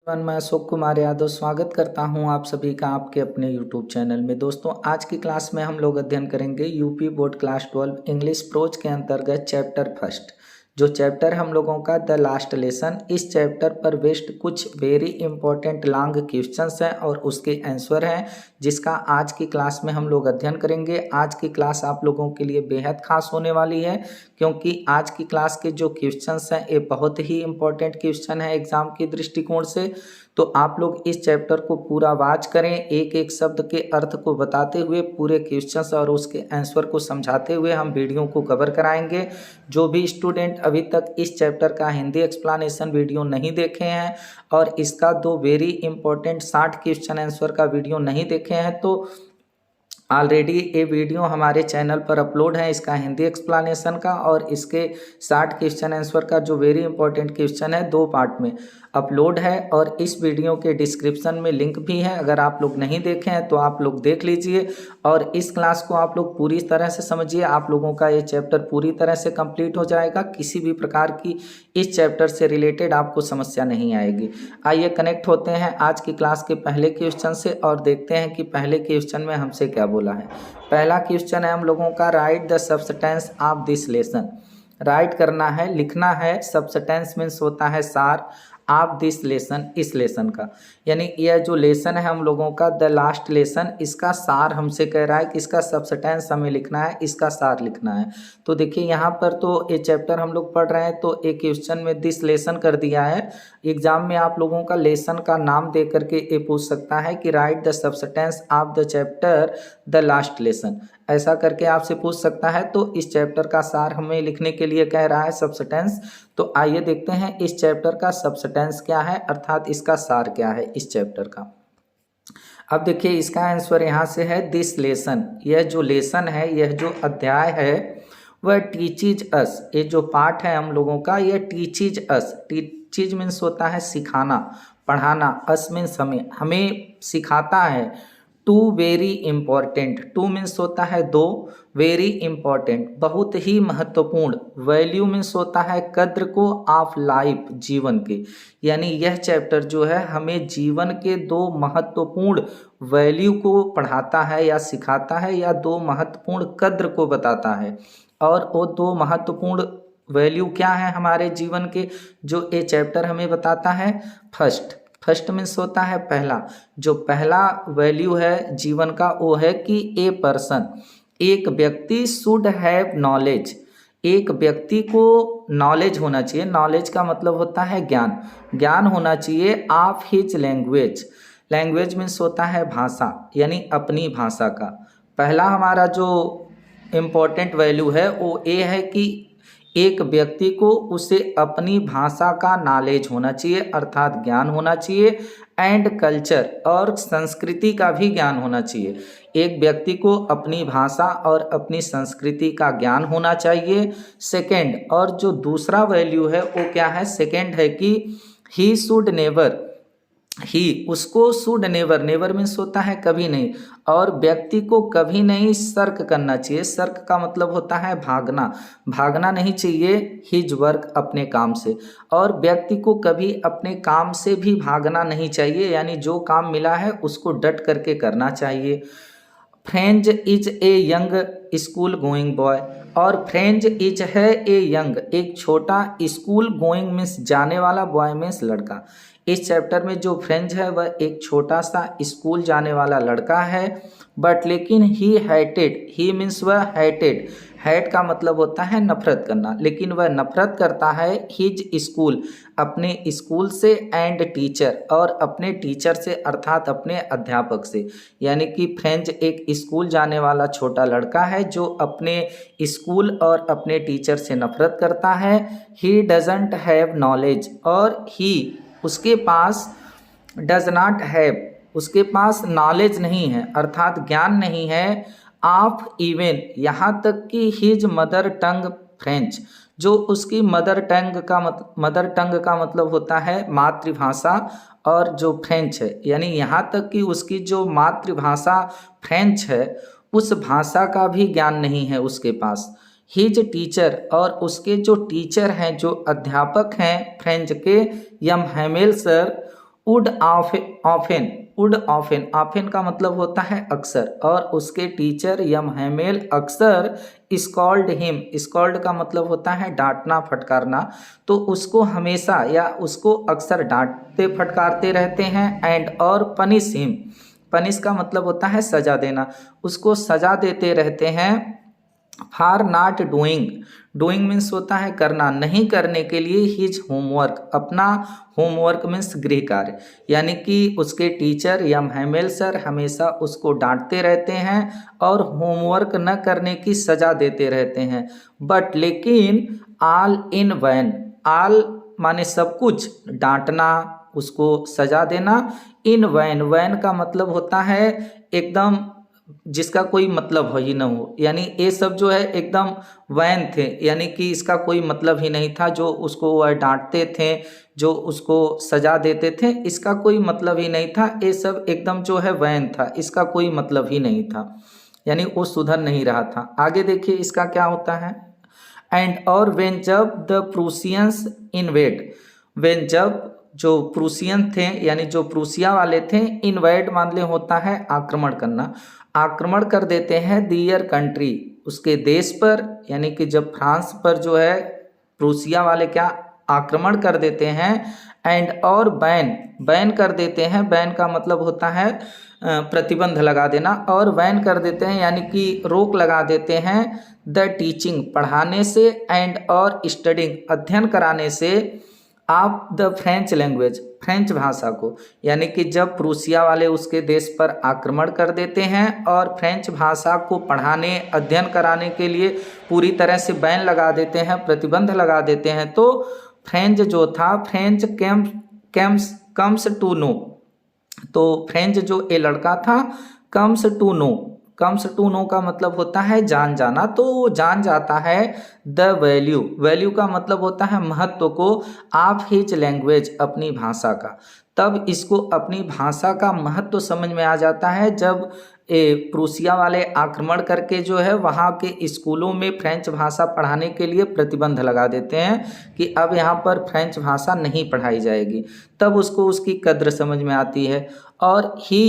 मैं अशोक कुमार यादव स्वागत करता हूं आप सभी का आपके अपने यूट्यूब चैनल में। दोस्तों, आज की क्लास में हम लोग अध्ययन करेंगे UP board class 12 English pros के अंतर्गत चैप्टर फर्स्ट। जो चैप्टर हम लोगों का द लास्ट लेसन, इस चैप्टर पर बेस्ड कुछ वेरी इंपॉर्टेंट लॉन्ग क्वेश्चंस हैं और उसके आंसर हैं, जिसका आज की क्लास में हम लोग अध्ययन करेंगे। आज की क्लास आप लोगों के लिए बेहद खास होने वाली है, क्योंकि आज की क्लास के जो क्वेश्चंस हैं ये बहुत ही इंपॉर्टेंट क्वेश्चन है एग्जाम के दृष्टिकोण से। तो आप लोग इस चैप्टर को पूरा वॉच करें, एक एक शब्द के अर्थ को बताते हुए पूरे क्वेश्चंस और उसके आंसर को समझाते हुए हम वीडियो को कवर कराएंगे। जो भी स्टूडेंट अभी तक इस चैप्टर का हिंदी एक्सप्लेनेशन वीडियो नहीं देखे हैं और इसका दो वेरी इंपॉर्टेंट 60 क्वेश्चन आंसर का वीडियो नहीं देखे हैं, तो ऑलरेडी ये वीडियो हमारे चैनल पर अपलोड है, इसका हिंदी एक्सप्लेनेशन का और इसके 60 क्वेश्चन आंसर का जो वेरी इंपॉर्टेंट क्वेश्चन है 2 पार्ट में अपलोड है। और इस वीडियो के डिस्क्रिप्शन में लिंक भी है, अगर आप लोग नहीं देखे हैं तो आप लोग देख लीजिए और इस क्लास को आप लोग पूरी तरह से समझिए। आप लोगों का ये चैप्टर पूरी तरह से कंप्लीट हो जाएगा, किसी भी प्रकार की इस चैप्टर से रिलेटेड आपको समस्या नहीं आएगी। आइए कनेक्ट होते हैं आज की क्लास के पहले क्वेश्चन से और देखते हैं कि पहले क्वेश्चन में हमसे क्या बोला है। पहला क्वेश्चन है हम लोगों का, right the substance of this lesson. Right करना है, लिखना है। सब्सटेंस मीन्स होता है सार, ऑफ दिस लेसन, इस लेसन का, यानी यह जो लेसन है हम लोगों का द लास्ट लेसन, इसका सार हमसे कह रहा है कि इसका सब्सटेंस हमें लिखना है, इसका सार लिखना है। तो देखिए यहाँ पर तो ये चैप्टर हम लोग पढ़ रहे हैं, तो एक क्वेश्चन में दिस लेसन कर दिया है। एग्जाम में आप लोगों का लेसन का नाम दे करके ये पूछ सकता है कि right the substance of the chapter the last lesson, ऐसा करके आपसे पूछ सकता है। तो इस चैप्टर का सार हमें लिखने के लिए कह रहा है सब्सटेंस। तो आइए देखते हैं इस चैप्टर का सब्सटेंस क्या है, अर्थात इसका सार क्या है इस चैप्टर का। अब देखिए इसका आंसर यहाँ से है दिस लेसन। यह जो लेसन है, यह जो अध्याय है वह टीचिज अस, ये जो पाठ है हम लोगों का यह टीचिज अस। टीचिज मीन्स होता है सिखाना, पढ़ाना, अस मीन्स हमें, हमें सिखाता है। To very important, to means होता है दो, वेरी इंपॉर्टेंट बहुत ही महत्वपूर्ण, वैल्यू मीन्स होता है कद्र को, ऑफ लाइफ जीवन के, यानी यह चैप्टर जो है हमें जीवन के दो महत्वपूर्ण वैल्यू को पढ़ाता है या सिखाता है, या दो महत्वपूर्ण कद्र को बताता है। और वो दो महत्वपूर्ण वैल्यू क्या है हमारे जीवन के, जो ये चैप्टर हमें बताता है। फर्स्ट, फर्स्ट मीन्स होता है पहला, जो पहला वैल्यू है जीवन का वो है कि ए पर्सन, एक व्यक्ति शुड हैव नॉलेज, एक व्यक्ति को नॉलेज होना चाहिए। नॉलेज का मतलब होता है ज्ञान, ज्ञान होना चाहिए of his language. Language means होता है भाषा, यानी अपनी भाषा का। पहला हमारा जो इम्पोर्टेंट वैल्यू है वो ये है कि एक व्यक्ति को उसे अपनी भाषा का नॉलेज होना चाहिए, अर्थात ज्ञान होना चाहिए। एंड कल्चर, और संस्कृति का भी ज्ञान होना चाहिए। एक व्यक्ति को अपनी भाषा और अपनी संस्कृति का ज्ञान होना चाहिए। सेकंड, और जो दूसरा वैल्यू है वो क्या है, सेकंड है कि ही शुड नेवर, ही उसको शुड नेवर, नेवर मीन्स होता है कभी नहीं, और व्यक्ति को कभी नहीं सर्क करना चाहिए। सर्क का मतलब होता है भागना, भागना नहीं चाहिए हिज वर्क, अपने काम से। और व्यक्ति को कभी अपने काम से भी भागना नहीं चाहिए, यानी जो काम मिला है उसको डट करके करना चाहिए। फ्रेंज is a young school going boy, और फ्रेंज इज है ए यंग, एक छोटा, स्कूल गोइंग मीन्स जाने वाला, बॉय मीन्स लड़का। इस चैप्टर में जो फ्रेंज है वह एक छोटा सा स्कूल जाने वाला लड़का है। बट लेकिन ही हैटेड, ही मीन्स वह हैटेड, हैट का मतलब होता है नफरत करना, लेकिन वह नफरत करता है हिज स्कूल, अपने स्कूल से, एंड टीचर, और अपने टीचर से, अर्थात अपने अध्यापक से। यानी कि फ्रेंच एक स्कूल जाने वाला छोटा लड़का है जो अपने स्कूल और अपने टीचर से नफरत करता है। ही डजंट हैव नॉलेज, और ही उसके पास, डज नॉट हैव उसके पास नॉलेज नहीं है, अर्थात ज्ञान नहीं है, ऑफ इवन, यहाँ तक कि हिज मदर टंग फ्रेंच, जो उसकी मदर टंग का मतलब होता है मातृभाषा, और जो फ्रेंच है, यानी यहाँ तक कि उसकी जो मातृभाषा फ्रेंच है उस भाषा का भी ज्ञान नहीं है उसके पास। हिज टीचर, और उसके जो टीचर हैं, जो अध्यापक हैं फ्रेंच के, M Hamel sir, would often, would often, often का मतलब होता है अक्सर, और उसके टीचर यम हैमेल अक्सर स्कॉल्ड हिम, स्कॉल्ड का मतलब होता है डांटना फटकारना, तो उसको हमेशा या उसको अक्सर डांटते फटकारते रहते हैं। एंड और पनिश हिम, पनिश का मतलब होता है सजा देना, उसको सजा देते रहते हैं। For not doing, doing means होता है करना, नहीं करने के लिए हिज होमवर्क, अपना होमवर्क मीन्स गृह कार्य, यानी कि उसके टीचर यम हैमेल सर हमेशा उसको डांटते रहते हैं और होमवर्क न करने की सज़ा देते रहते हैं। बट लेकिन ऑल इन वैन, ऑल माने सब कुछ, डांटना, उसको सजा देना, इन वैन, वैन का मतलब होता है एकदम जिसका कोई मतलब हो ही ना हो, यानी ये सब जो है एकदम वैन थे, यानी कि इसका कोई मतलब ही नहीं था, जो उसको वह डांटते थे, जो उसको सजा देते थे, इसका कोई मतलब ही नहीं था, ये सब एकदम जो है वैन था, इसका कोई मतलब ही नहीं था, यानी वो सुधर नहीं रहा था। आगे देखिए इसका क्या होता है। एंड और वेन जब द प्रूसियंस इन्वेड, वेन जब जो प्रूसियन थे यानी जो प्रूसिया वाले थे, इन्वेड मान ले होता है आक्रमण करना, आक्रमण कर देते हैं दियर कंट्री, उसके देश पर, यानी कि जब फ्रांस पर जो है प्रूसिया वाले क्या आक्रमण कर देते हैं। एंड और बैन, बैन कर देते हैं, बैन का मतलब होता है प्रतिबंध लगा देना, और बैन कर देते हैं यानी कि रोक लगा देते हैं द टीचिंग, पढ़ाने से, एंड और स्टडिंग, अध्ययन कराने से, आप द फ्रेंच लैंग्वेज, फ्रेंच भाषा को, यानी कि जब प्रूसिया वाले उसके देश पर आक्रमण कर देते हैं और फ्रेंच भाषा को पढ़ाने अध्ययन कराने के लिए पूरी तरह से बैन लगा देते हैं, प्रतिबंध लगा देते हैं, तो फ्रेंच जो था, फ्रेंच कम्स टू नो, तो फ्रेंच जो ये लड़का था comes to know, comes to know का मतलब होता है जान जाना, तो वो जान जाता है द वैल्यू, वैल्यू का मतलब होता है महत्व को, ऑफ हिज लैंग्वेज, अपनी भाषा का, तब इसको अपनी भाषा का महत्व समझ में आ जाता है जब प्रूसिया वाले आक्रमण करके जो है वहाँ के स्कूलों में फ्रेंच भाषा पढ़ाने के लिए प्रतिबंध लगा देते हैं कि अब यहाँ पर फ्रेंच भाषा नहीं पढ़ाई जाएगी, तब उसको उसकी कद्र समझ में आती है। और ही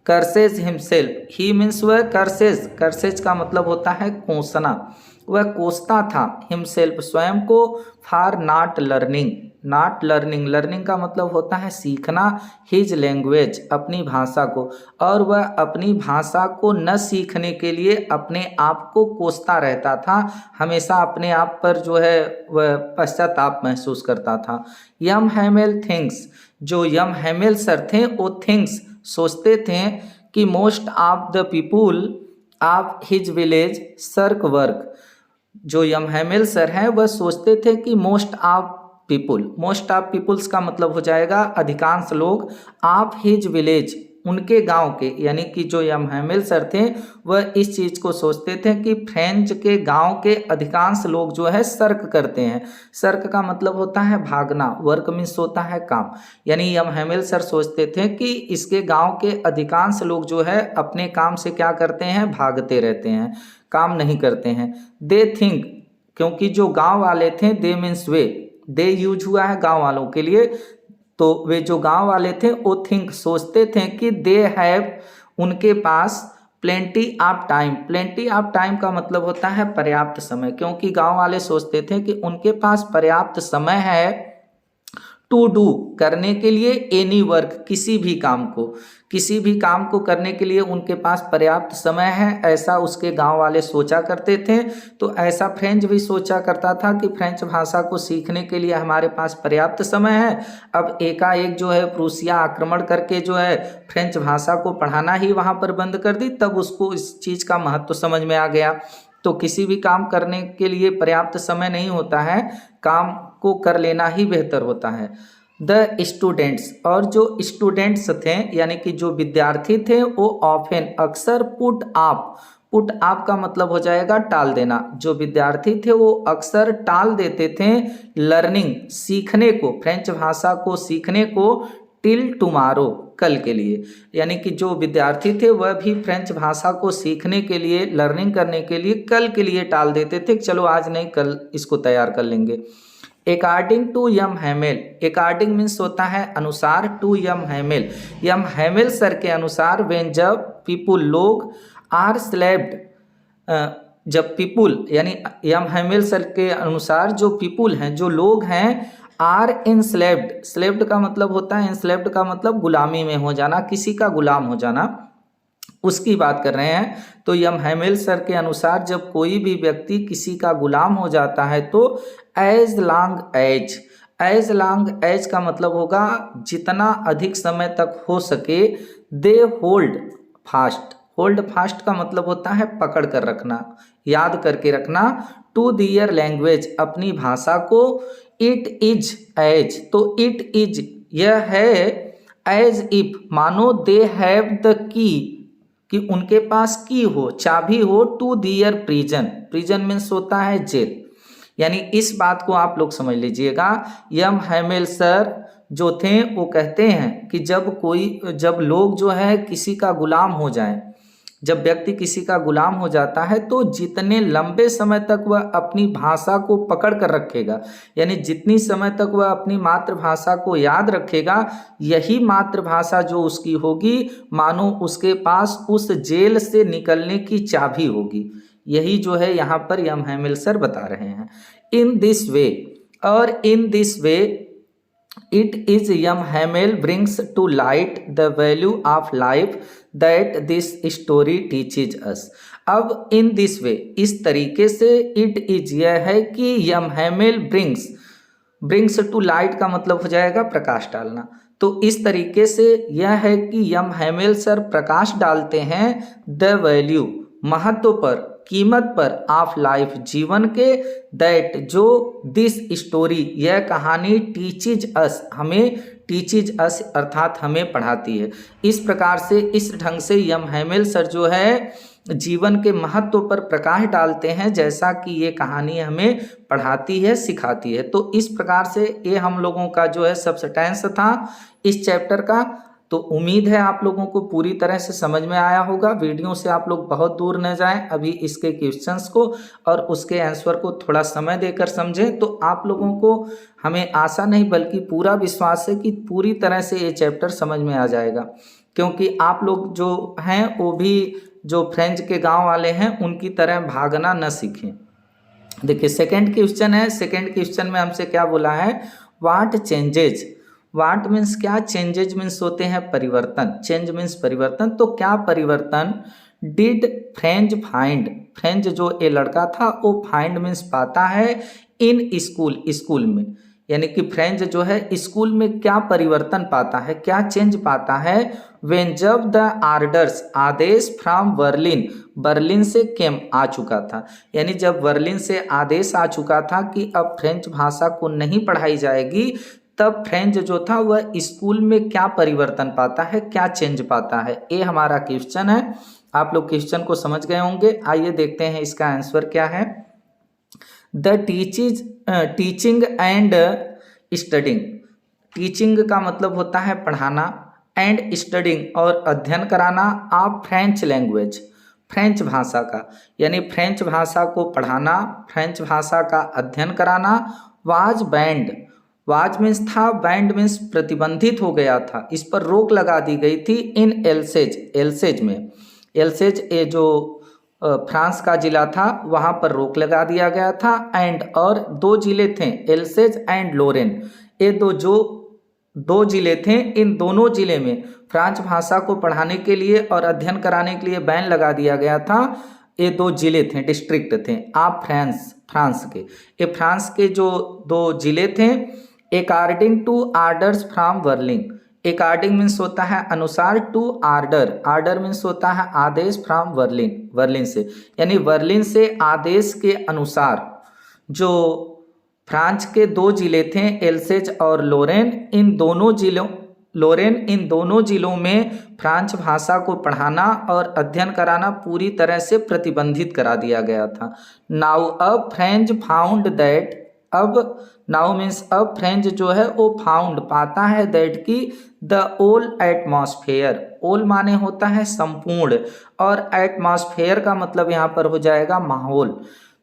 कर्सेज हिमसेल्फ, ही मीन्स वह कर्सेज, कर्सेज का मतलब होता है कोसना, वह कोसता था हिमसेल्फ, स्वयं को, for not learning, not learning, learning का मतलब होता है सीखना, हिज लैंग्वेज, अपनी भाषा को, और वह अपनी भाषा को न सीखने के लिए अपने आप को कोसता रहता था, हमेशा अपने आप पर जो है वह पश्चाताप महसूस करता था। यम हैमेल थिंग्स, जो यम हैमेल सर थे वो थिंग्स सोचते थे कि most of the people of his village सर्क वर्क, जो यम हैमेल सर हैं वह सोचते थे कि most of people, most of peoples का मतलब हो जाएगा अधिकांश लोग, ऑफ हिज विलेज, उनके गांव के, यानी कि जो यम हैमेल सर थे वह इस चीज़ को सोचते थे कि फ्रेंच के गांव के अधिकांश लोग जो है सर्क करते हैं, सर्क का मतलब होता है भागना, वर्क मीन्स होता है काम, यानी यम हैमेल सर सोचते थे कि इसके गांव के अधिकांश लोग जो है अपने काम से क्या करते हैं, भागते रहते हैं, काम नहीं करते हैं। दे थिंक, क्योंकि जो गांव वाले थे, दे मीन्स वे, दे यूज हुआ है गांव वालों के लिए, तो वे जो गांव वाले थे वो थिंक सोचते थे कि दे हैव, उनके पास, plenty of time, plenty of time का मतलब होता है पर्याप्त समय, क्योंकि गांव वाले सोचते थे कि उनके पास पर्याप्त समय है टू डू, करने के लिए, एनी वर्क, किसी भी काम को, किसी भी काम को करने के लिए उनके पास पर्याप्त समय है, ऐसा उसके गांव वाले सोचा करते थे। तो ऐसा फ्रेंच भी सोचा करता था कि फ्रेंच भाषा को सीखने के लिए हमारे पास पर्याप्त समय है। अब एकाएक जो है प्रूसिया आक्रमण करके जो है फ्रेंच भाषा को पढ़ाना ही वहाँ पर बंद कर दी, तब उसको इस चीज़ का महत्व समझ में आ गया। तो किसी भी काम करने के लिए पर्याप्त समय नहीं होता है, काम को कर लेना ही बेहतर होता है। द स्टूडेंट्स, और जो स्टूडेंट्स थे यानी कि जो विद्यार्थी थे वो ऑफेन, अक्सर, पुट आप, पुट आप का मतलब हो जाएगा टाल देना, जो विद्यार्थी थे वो अक्सर टाल देते थे लर्निंग, सीखने को, फ्रेंच भाषा को सीखने को, टिल टुमारो, कल के लिए, यानी कि जो विद्यार्थी थे वह भी फ्रेंच भाषा को सीखने के लिए, लर्निंग करने के लिए कल के लिए टाल देते थे, चलो आज नहीं कल इसको तैयार कर लेंगे। According to M Hamel, according means होता है अनुसार, टू यम हैमेल सर के अनुसार, व्हेन जब पीपुल लोग आर स्लेप्ड, जब पीपुल यानी यम हैमेल सर के अनुसार जो पीपुल हैं, जो लोग हैं, आर इनस्लेव्ड, स्लेव्ड का मतलब होता है, इनस्लेव्ड का मतलब गुलामी में हो जाना, किसी का गुलाम हो जाना, उसकी बात कर रहे हैं। तो यम हैमेल सर के अनुसार जब कोई भी व्यक्ति किसी का गुलाम हो जाता है तो एज लॉन्ग एज का मतलब होगा जितना अधिक समय तक हो सके, दे होल्ड फास्ट का मतलब होता है पकड़ कर रखना, याद करके रखना, टू दियर लैंग्वेज अपनी भाषा को, इट इज एज, तो इट इज यह है, एज इफ मानो दे हैव द की, कि उनके पास की हो, चाबी हो, टू दियर प्रिजन मीन्स होता है जेल। यानी इस बात को आप लोग समझ लीजिएगा, यम हैमेल सर जो थे वो कहते हैं कि जब लोग जो है किसी का गुलाम हो जाए, जब व्यक्ति किसी का गुलाम हो जाता है तो जितने लंबे समय तक वह अपनी भाषा को पकड़ कर रखेगा, यानी जितनी समय तक वह अपनी मातृभाषा को याद रखेगा, यही मातृभाषा जो उसकी होगी, मानो उसके पास उस जेल से निकलने की चाबी होगी। यही जो है यहाँ पर यम हैमेल सर बता रहे हैं। In this way it is M Hamel brings to light the value of life that this story teaches us. अब इन दिस वे, इस तरीके से, इट इज यह है कि M Hamel brings to light का मतलब हो जाएगा प्रकाश डालना। तो इस तरीके से यह है कि यम हैमेल सर प्रकाश डालते हैं द वैल्यू महत्व पर, कीमत पर, ऑफ लाइफ जीवन के, दैट जो, दिस स्टोरी यह कहानी, टीचेज अस हमें, टीचेज अस अर्थात हमें पढ़ाती है। इस प्रकार से, इस ढंग से यम हैमेल सर जो है जीवन के महत्व पर प्रकाश डालते हैं, जैसा कि ये कहानी हमें पढ़ाती है, सिखाती है। तो इस प्रकार से ये हम लोगों का जो है सब्सटेंस था इस चैप्टर का। तो उम्मीद है आप लोगों को पूरी तरह से समझ में आया होगा। वीडियो से आप लोग बहुत दूर न जाएं, अभी इसके क्वेश्चंस को और उसके आंसर को थोड़ा समय देकर समझें, तो आप लोगों को, हमें आशा नहीं बल्कि पूरा विश्वास है कि पूरी तरह से ये चैप्टर समझ में आ जाएगा, क्योंकि आप लोग जो हैं वो भी जो फ्रेंच के गाँव वाले हैं उनकी तरह भागना न सीखें। देखिए सेकेंड क्वेश्चन है, सेकेंड क्वेश्चन में हमसे क्या बोला है, व्हाट चेंजेज, वाट मीन्स क्या, चेंजेज मीन्स होते हैं परिवर्तन, चेंज मीन्स परिवर्तन, तो क्या परिवर्तन डिड फ्रेंच फाइंड, फ्रेंच जो ये लड़का था वो फाइंड मीन्स पाता है, इन स्कूल में, यानी कि फ्रेंच जो है स्कूल में क्या परिवर्तन पाता है, क्या चेंज पाता है, व्हेन जब द आर्डर्स आदेश फ्रॉम बर्लिन से केम आ चुका था, यानी जब बर्लिन से आदेश आ चुका था कि अब फ्रेंच भाषा को नहीं पढ़ाई जाएगी, तब फ्रेंच जो था वह स्कूल में क्या परिवर्तन पाता है, क्या चेंज पाता है, ये हमारा क्वेश्चन है। आप लोग क्वेश्चन को समझ गए होंगे। आइए देखते हैं इसका आंसर क्या है। The teaching and studying, teaching का मतलब होता है पढ़ाना, एंड स्टडिंग और अध्ययन कराना, ऑफ फ्रेंच लैंग्वेज, फ्रेंच भाषा का, यानी फ्रेंच भाषा को पढ़ाना, फ्रेंच भाषा का अध्ययन कराना, वाज मीन्स था, बैंड मीन्स प्रतिबंधित हो गया था, इस पर रोक लगा दी गई थी, इन एल्सेज में, एल्सेज ये जो फ्रांस का जिला था वहाँ पर रोक लगा दिया गया था, एंड और दो जिले थे एल्सेज एंड लोरेन, ये दो जिले थे, इन दोनों जिले में फ्रांस भाषा को पढ़ाने के लिए और अध्ययन कराने के लिए बैन लगा दिया गया था। ये दो जिले थे, डिस्ट्रिक्ट थे, आप फ्रांस के, ये फ्रांस के जो दो जिले थे, according to orders from Berlin, according means होता है अनुसार, टू आर्डर मीन्स होता है आदेश, फ्रॉम बर्लिन से, यानी बर्लिन से आदेश के अनुसार जो फ्रांस के दो जिले थे एल्सेज और लोरेन, इन दोनों जिलों में फ्रांस भाषा को पढ़ाना और अध्ययन कराना पूरी तरह से प्रतिबंधित करा दिया गया था। नाउ अब फ्रेंच फाउंड दैट, अब नाउ मीन्स अब फ्रेंच जो है वो फाउंड पाता है, दैट की द ओल एटमॉस्फेयर, ओल माने होता है संपूर्ण, और एटमॉस्फेयर का मतलब यहाँ पर हो जाएगा माहौल।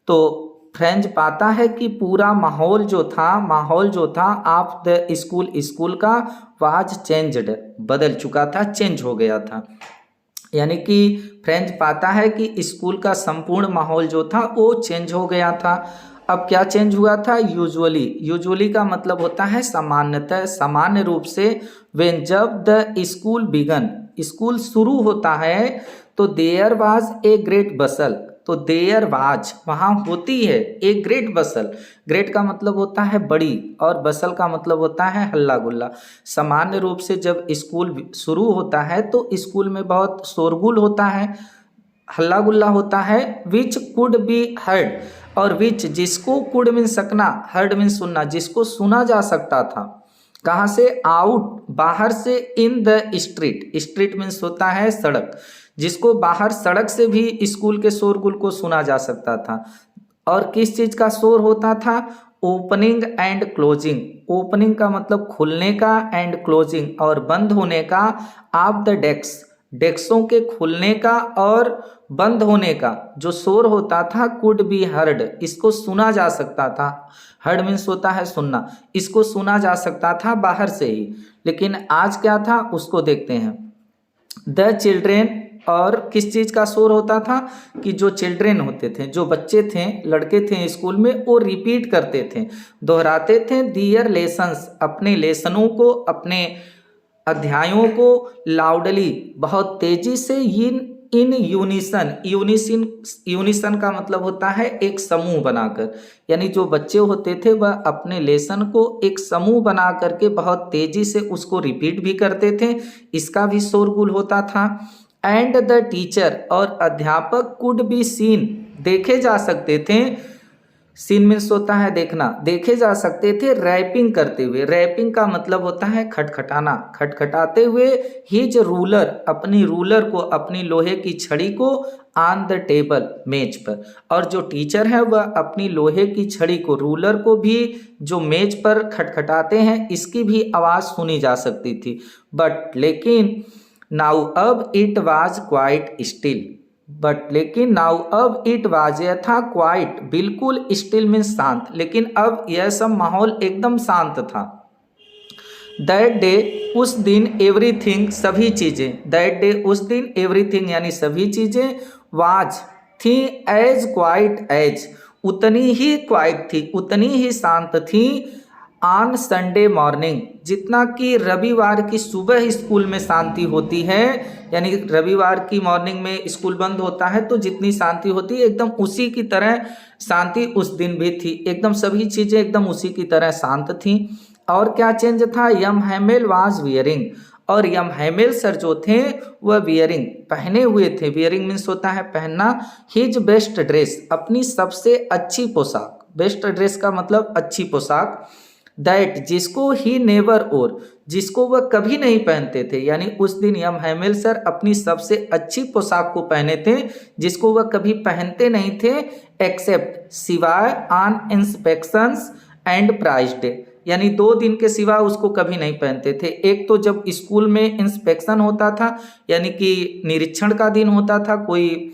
तो फ्रेंच पाता है कि पूरा माहौल जो था ऑफ द स्कूल का वाज चेंज्ड, बदल चुका था, चेंज हो गया था। यानी कि फ्रेंच पाता है कि स्कूल का संपूर्ण माहौल जो था वो चेंज हो गया था। अब क्या चेंज हुआ था? यूजुअली का मतलब होता है सामान्यतः, सामान्य रूप से। व्हेन, जब द स्कूल बिगन, स्कूल शुरू होता है, तो देयर वाज ए ग्रेट बसल, तो देयर वाज वहाँ होती है ए ग्रेट बसल। ग्रेट का मतलब होता है बड़ी और बसल का मतलब होता है हल्ला गुल्ला। सामान्य रूप से जब स्कूल शुरू होता है तो स्कूल में बहुत शोरगुल होता है, हल्ला गुल्ला होता है। विच कुड बी हर्ड, और विच जिसको, कुड मीन सकना, हर्ड मीन सुनना, जिसको सुना जा सकता था। कहाँ से? आउट, बाहर से। In the street, street means होता है सड़क, जिसको बाहर सड़क से भी स्कूल के शोरगुल को सुना जा सकता था। और किस चीज का शोर होता था? Opening and closing. ओपनिंग का मतलब खुलने का, एंड क्लोजिंग और बंद होने का, ऑफ द डेस्क, डेस्कों के खुलने का और बंद होने का जो शोर होता था, कुड बी हर्ड, इसको सुना जा सकता था। हर्ड मीन्स होता है सुनना, इसको सुना जा सकता था बाहर से ही। लेकिन आज क्या था उसको देखते हैं। द चिल्ड्रेन, और किस चीज़ का शोर होता था? कि जो चिल्ड्रेन होते थे, जो बच्चे थे, लड़के थे स्कूल में, वो रिपीट करते थे, दोहराते थे दियर लेसन्स, अपने लेसनों को, अपने अध्यायों को, लाउडली, बहुत तेजी से, इन यूनिसन का मतलब होता है एक समूह बनाकर। यानी जो बच्चे होते थे वह अपने लेसन को एक समूह बना करके बहुत तेजी से उसको रिपीट भी करते थे, इसका भी शोरगुल होता था। एंड द टीचर, और अध्यापक, कुड बी सीन, देखे जा सकते थे। सीन मीन्स होता है देखना, देखे जा सकते थे रैपिंग करते हुए। रैपिंग का मतलब होता है खटखटाना, खटखटाते हुए। हिज रूलर, अपनी रूलर को, अपनी लोहे की छड़ी को, ऑन द टेबल, मेज पर। और जो टीचर है वह अपनी लोहे की छड़ी को, रूलर को भी जो मेज पर खटखटाते हैं, इसकी भी आवाज़ सुनी जा सकती थी। बट लेकिन नाउ, अब it was quite still, but लेकिन नाउ, अब इट वाज, यह था, क्वाइट, बिल्कुल, स्टिल मीन्स शांत, लेकिन अब यह सब माहौल एकदम शांत था। दैट डे, उस दिन, एवरीथिंग, सभी चीज़ें, दैट डे, उस दिन, एवरीथिंग यानी सभी चीज़ें, वाज, थी, एज क्वाइट एज, उतनी ही क्वाइट थी, उतनी ही शांत थी। ऑन संडे मॉर्निंग, जितना कि रविवार की सुबह स्कूल में शांति होती है, यानी रविवार की मॉर्निंग में स्कूल बंद होता है तो जितनी शांति होती है एकदम उसी की तरह शांति उस दिन भी थी। एकदम सभी चीज़ें एकदम उसी की तरह शांत थी। और क्या चेंज था? यम हैमेल वाज वियरिंग, और यम हैमेल सर जो थे वह वियरिंग, पहने हुए थे। वियरिंग मीन्स होता है पहनना। हिज बेस्ट ड्रेस, अपनी सबसे अच्छी पोशाक। बेस्ट ड्रेस का मतलब अच्छी पोशाक। दैट, जिसको, ही नेवर, और जिसको वह कभी नहीं पहनते थे। यानी उस दिन यम हैमेल सर अपनी सबसे अच्छी पोशाक को पहने थे, जिसको वह कभी पहनते नहीं थे, एक्सेप्ट, सिवाय, on inspections and prize day, यानी 2 दिन के सिवा उसको कभी नहीं पहनते थे। एक तो जब स्कूल में इंस्पेक्शन होता था, यानी कि निरीक्षण का दिन होता था, कोई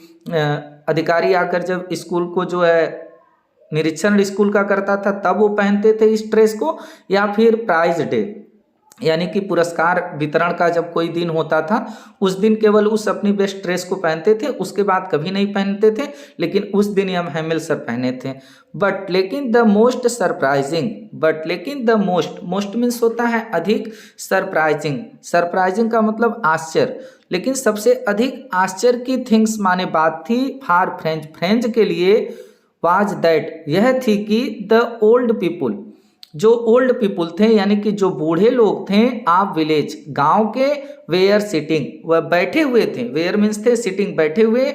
अधिकारी आकर जब स्कूल को जो है निरीक्षण स्कूल का करता था तब वो पहनते थे इस ड्रेस को, या फिर प्राइज डे यानी कि पुरस्कार वितरण का जब कोई दिन होता था उस दिन केवल उस अपनी बेस्ट ड्रेस को पहनते थे, उसके बाद कभी नहीं पहनते थे, लेकिन उस दिन यम हैमेल सर पहने थे। बट लेकिन द मोस्ट सरप्राइजिंग, बट लेकिन द मोस्ट, मोस्ट मीन्स होता है अधिक, सरप्राइजिंग, सरप्राइजिंग का मतलब आश्चर्य, लेकिन सबसे अधिक आश्चर्य की थिंग्स माने बात थी फॉर फ्रेंच, फ्रेंच के लिए, वाज दैट, यह थी कि द ओल्ड पीपुल, जो ओल्ड पीपुल थे यानी कि जो बूढ़े लोग थे, आप विलेज, गांव के, वेयर सिटिंग, वह बैठे हुए थे, वेयर मीन्स थे सिटिंग, बैठे हुए,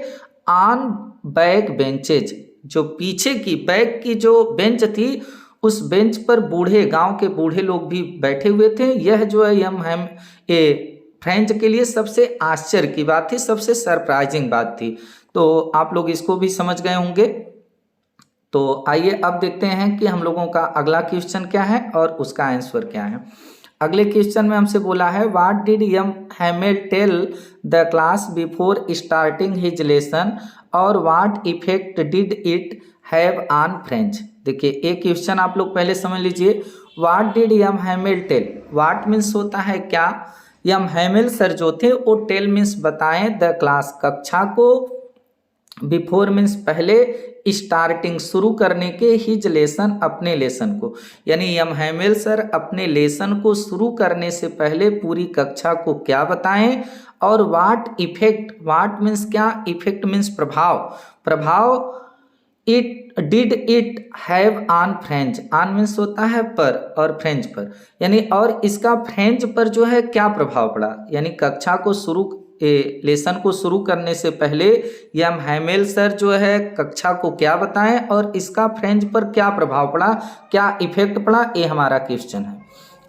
ऑन बैक बेंचेज, जो पीछे की बैक की जो बेंच थी उस बेंच पर बूढ़े, गांव के बूढ़े लोग भी बैठे हुए थे। यह जो है हम फ्रेंच के लिए सबसे आश्चर्य की बात थी, सबसे सरप्राइजिंग बात थी। तो आप लोग इसको भी समझ गए होंगे। तो आइए अब देखते हैं कि हम लोगों का अगला क्वेश्चन क्या है और उसका आंसर क्या है। अगले क्वेश्चन में हमसे बोला है what did M Hamel tell the class before starting his lesson, और what effect did it have on French. देखिए एक क्वेश्चन आप लोग पहले समझ लीजिए, what did M Hamel tell. What means होता है क्या, यम हैमिल सर जो थे वो टेल मीन्स बताएं, द क्लास कक्षा को, बिफोर मीन्स पहले, स्टार्टिंग शुरू करने के, हिज लेसन अपने लेसन को, यानी यम हैमिल सर अपने लेसन को शुरू करने से पहले पूरी कक्षा को क्या बताएं, और व्हाट इफेक्ट, व्हाट मीन्स क्या, इफेक्ट मीन्स प्रभाव, प्रभाव it did it have on French. On means होता है पर और फ्रेंच पर, यानी और इसका फ्रेंच पर जो है क्या प्रभाव पड़ा, यानी कक्षा को शुरू लेसन को शुरू करने से पहले यम हैमिल सर जो है कक्षा को क्या बताएं और इसका फ्रेंच पर क्या प्रभाव पड़ा, क्या इफेक्ट पड़ा, ये हमारा क्वेश्चन है।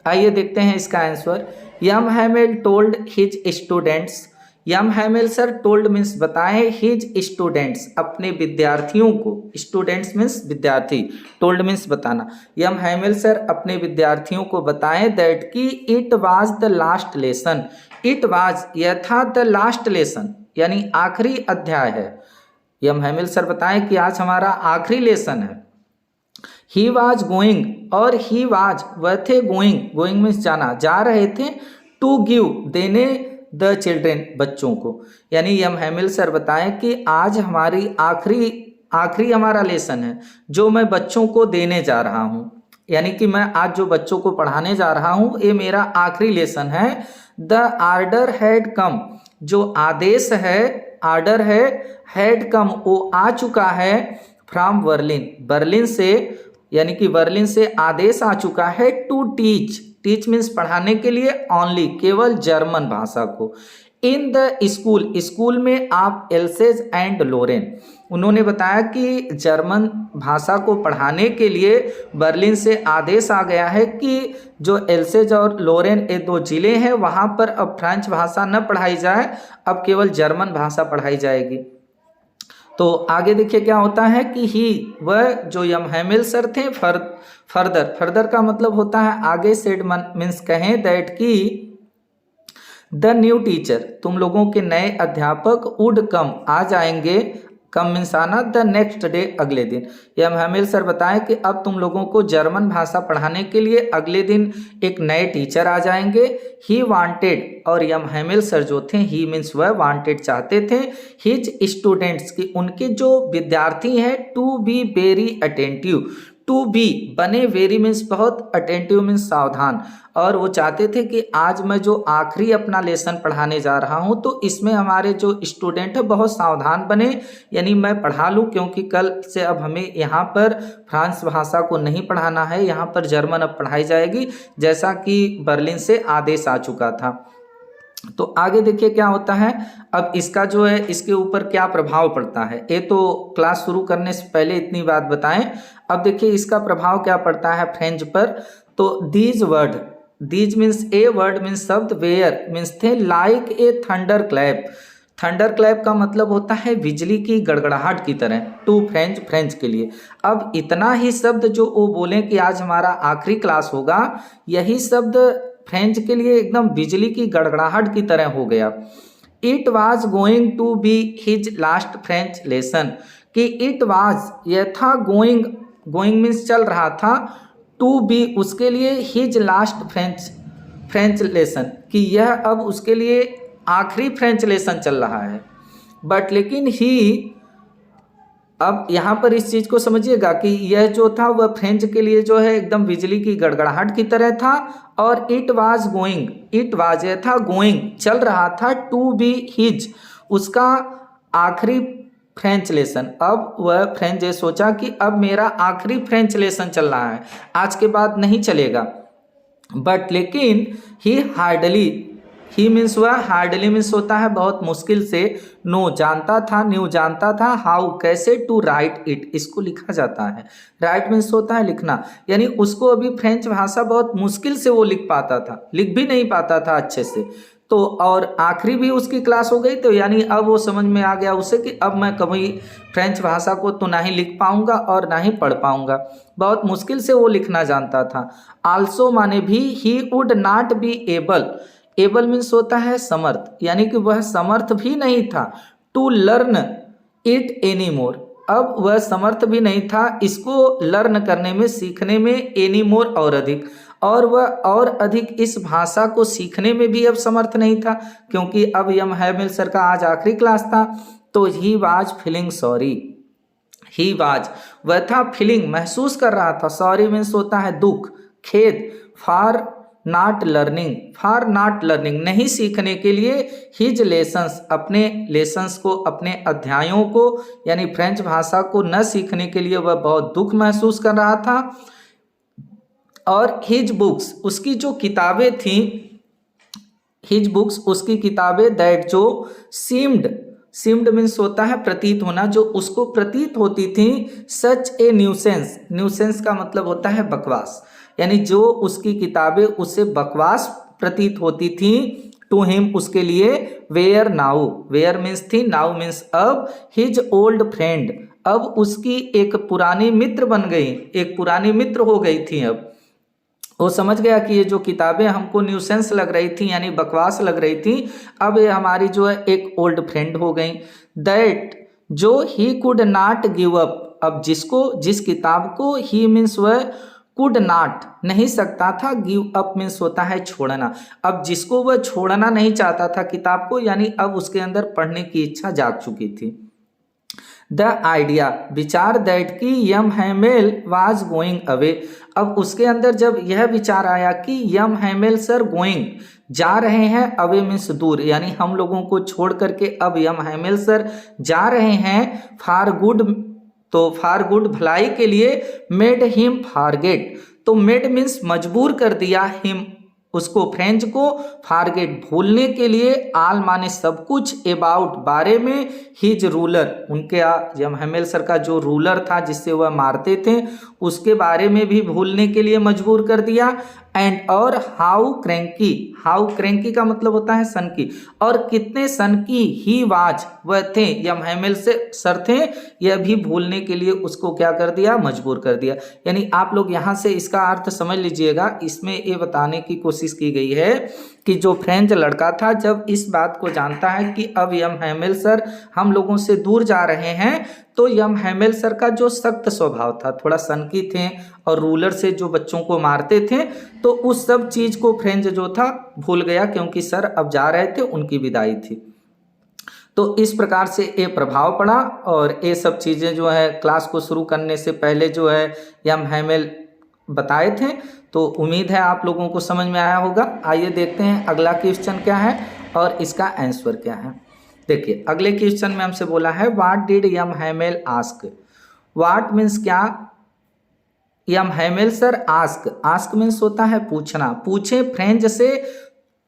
आइए देखते हैं इसका आंसर। यम हैमिल टोल्ड हिज स्टूडेंट्स, यम हैमिल सर टोल्ड मीन्स बताएं, हिज स्टूडेंट्स अपने विद्यार्थियों को, स्टूडेंट्स मीन्स विद्यार्थी, टोल्ड मीन्स बताना, यम हैमिल सर अपने विद्यार्थियों को बताएं दैट कि it was the last lesson, it was यह था, द लास्ट लेसन यानी आखिरी अध्याय है। यम हैमिल सर बताएं कि आज हमारा आखिरी लेसन है। ही वाज गोइंग, और ही वाज वह थे, गोइंग, गोइंग मीन्स जाना, जा रहे थे, टू गिव देने, द चिल्ड्रेन बच्चों को, यानी यम हैमिल सर बताएं कि आज हमारी आखिरी हमारा लेसन है जो मैं बच्चों को देने जा रहा हूँ, यानी कि मैं आज जो बच्चों को पढ़ाने जा रहा हूँ ये मेरा आखिरी लेसन है। द आर्डर हैड कम, जो आदेश है, आर्डर है, हैड कम वो आ चुका है, फ्रॉम बर्लिन, बर्लिन से, यानी कि बर्लिन से आदेश आ चुका है, टू टीच, टीच मीन्स पढ़ाने के लिए, ओनली केवल जर्मन भाषा को, इन द स्कूल, स्कूल में आप एल्सेज एंड लोरेन, उन्होंने बताया कि जर्मन भाषा को पढ़ाने के लिए बर्लिन से आदेश आ गया है कि जो एल्सेज और लोरेन ये दो जिले हैं वहाँ पर अब फ्रेंच भाषा न पढ़ाई जाए, अब केवल जर्मन भाषा पढ़ाई जाएगी। तो आगे देखिए क्या होता है कि ही वह जो यम हैमिल सर थे, फर्दर, फर्दर का मतलब होता है आगे, सेड मीन्स कहें, दैट की द न्यू टीचर तुम लोगों के नए अध्यापक, वुड कम आ जाएंगे, कम मीन्स आना, द नेक्स्ट डे अगले दिन। यम हैमिल सर बताएं कि अब तुम लोगों को जर्मन भाषा पढ़ाने के लिए अगले दिन एक नए टीचर आ जाएंगे। ही वांटेड, और यम हैमिल सर जो थे, ही मीन्स वह, वांटेड चाहते थे, हिज स्टूडेंट्स की उनके जो विद्यार्थी हैं, to be very attentive, to be बने, वेरी मीन्स बहुत, अटेंटिव मीन्स सावधान, और वो चाहते थे कि आज मैं जो आखिरी अपना लेसन पढ़ाने जा रहा हूँ तो इसमें हमारे जो स्टूडेंट है बहुत सावधान बने, यानी मैं पढ़ा लूँ, क्योंकि कल से अब हमें यहाँ पर फ्रांस भाषा को नहीं पढ़ाना है, यहाँ पर जर्मन अब पढ़ाई जाएगी, जैसा कि बर्लिन से आदेश आ चुका था। तो आगे देखिए क्या होता है, अब इसका जो है इसके ऊपर क्या प्रभाव पड़ता है, ये तो क्लास शुरू करने से पहले इतनी बात बताएं। अब देखिए इसका प्रभाव क्या पड़ता है फ्रेंच पर। तो these word, these means a word means शब्द, वेयर मीन्स थे, like a thunder clap, thunder clap का मतलब होता है बिजली की गड़गड़ाहट की तरह, टू फ्रेंच, फ्रेंच के लिए। अब इतना ही शब्द जो वो बोले कि आज हमारा आखिरी क्लास होगा, यही शब्द फ्रेंच के लिए एकदम बिजली की गड़गड़ाहट की तरह हो गया। It was going to be his last French lesson, कि इट वॉज यह था, गोइंग, गोइंग मीन्स चल रहा था, टू बी उसके लिए, हिज लास्ट फ्रेंच लेसन कि यह अब उसके लिए आखिरी फ्रेंच लेसन चल रहा है। बट लेकिन ही, अब यहाँ पर इस चीज़ को समझिएगा कि यह जो था वह फ्रेंच के लिए जो है एकदम बिजली की गड़गड़ाहट की तरह था, और it was going, it was यह था, गोइंग चल रहा था, टू बी हिज उसका आखिरी फ्रेंच लेसन। अब वह फ्रेंच ये सोचा कि अब मेरा आखिरी फ्रेंच लेसन चल रहा है, आज के बाद नहीं चलेगा। बट लेकिन ही हार्डली, ही मीन्स वह, हार्डली मीन्स होता है बहुत मुश्किल से, नो जानता था, न्यू जानता था, हाउ कैसे, टू राइट इट इसको लिखा जाता है, राइट मीन्स होता है लिखना, यानी उसको अभी फ्रेंच भाषा बहुत मुश्किल से वो लिख पाता था, लिख भी नहीं पाता था अच्छे से। तो और आखिरी भी उसकी क्लास हो गई, तो यानी अब वो समझ में आ गया उसे कि अब मैं कभी फ्रेंच भाषा को तो ना ही लिख पाऊंगा और ना ही पढ़ पाऊंगा, बहुत मुश्किल से वो लिखना जानता था। आल्सो माने भी, ही would not be able, able means होता है समर्थ, यानी कि वह समर्थ भी नहीं था, to learn it any more अब वह समर्थ भी नहीं था इसको लर्न करने में, सीखने में, एनी मोर और अधिक, और वह और अधिक इस भाषा को सीखने में भी अब समर्थ नहीं था, क्योंकि अब यम हैमिल सर का आज आखिरी क्लास था। तो he was feeling sorry, he was वह था फीलिंग महसूस कर रहा था, सॉरी मीन्स होता है दुख, खेद, फॉर नॉट लर्निंग नहीं सीखने के लिए, हिज लेसन्स अपने लेसन्स को, अपने अध्यायों को, यानी फ्रेंच भाषा को न सीखने के लिए वह बहुत दुख महसूस कर रहा था। और हिज बुक्स उसकी जो किताबें थीं, हिज बुक्स उसकी किताबें, दैट जो सीम्ड मीन्स होता है प्रतीत होना, जो उसको प्रतीत होती थी, सच ए न्यूसेंस का मतलब होता है बकवास, यानी जो उसकी किताबें उसे बकवास प्रतीत होती थी, टू हिम उसके लिए, वेयर मीन्स थी, नाउ मीन्स अब, हिज ओल्ड फ्रेंड अब उसकी एक पुरानी मित्र बन गई, एक पुरानी मित्र हो गई थी। अब वो समझ गया कि ये जो किताबें हमको न्यूसेंस लग रही थी यानी बकवास लग रही थी, अब ये हमारी जो है एक ओल्ड फ्रेंड हो गई। दैट जो he could not give up, अब जिस किताब को ही मीन्स वह कुड नॉट नहीं सकता था, गिव अप मीन्स होता है छोड़ना, अब जिसको वह छोड़ना नहीं चाहता था किताब को, यानी अब उसके अंदर पढ़ने की इच्छा जाग चुकी थी। द आइडिया विचार, दैट की यम हैमेल वाज गोइंग अवे, अब उसके अंदर जब यह विचार आया कि यम हैमेल सर गोइंग जा रहे हैं, अवे मीन्स दूर, यानी हम लोगों को छोड़ करके अब यम हैमेल सर जा रहे हैं, फॉर गुड, तो फॉर गुड भलाई के लिए, मेड हिम फॉरगेट, तो मेड मीन्स मजबूर कर दिया, हिम उसको फ्रेंच को, फॉरगेट भूलने के लिए, आल माने सब कुछ, अबाउट बारे में, हिज रूलर उनके यम हैमेल सर का जो रूलर था जिससे वह मारते थे उसके बारे में भी भूलने के लिए मजबूर कर दिया। एंड और हाउ क्रैंकी का मतलब होता है सनकी, और कितने सनकी ही वाज वह थे, यम हैमेल से सर थे, यह भी भूलने के लिए उसको क्या कर दिया, मजबूर कर दिया। यानी आप लोग यहाँ से इसका अर्थ समझ लीजिएगा, इसमें ये बताने की कोशिश की गई है कि जो फ्रेंच लड़का था जब इस बात को जानता है कि अब यम हैमेल सर हम लोगों से दूर जा रहे हैं, तो यम हैमेल सर का जो सख्त स्वभाव था, थोड़ा सनकी थे और रूलर से जो बच्चों को मारते थे, तो उस सब चीज को फ्रेंच जो था भूल गया, क्योंकि सर अब जा रहे थे, उनकी विदाई थी। तो इस प्रकार से ये प्रभाव पड़ा, और ये सब चीजें जो है क्लास को शुरू करने से पहले जो है यम हैमेल बताए थे। तो उम्मीद है आप लोगों को समझ में आया होगा। आइए देखते हैं अगला क्वेश्चन क्या है और इसका आंसर क्या है। देखिए अगले क्वेश्चन में हमसे बोला है what did M Hamel ask, what means क्या, M Hamel sir ask means होता है पूछना, पूछे फ्रेंच से,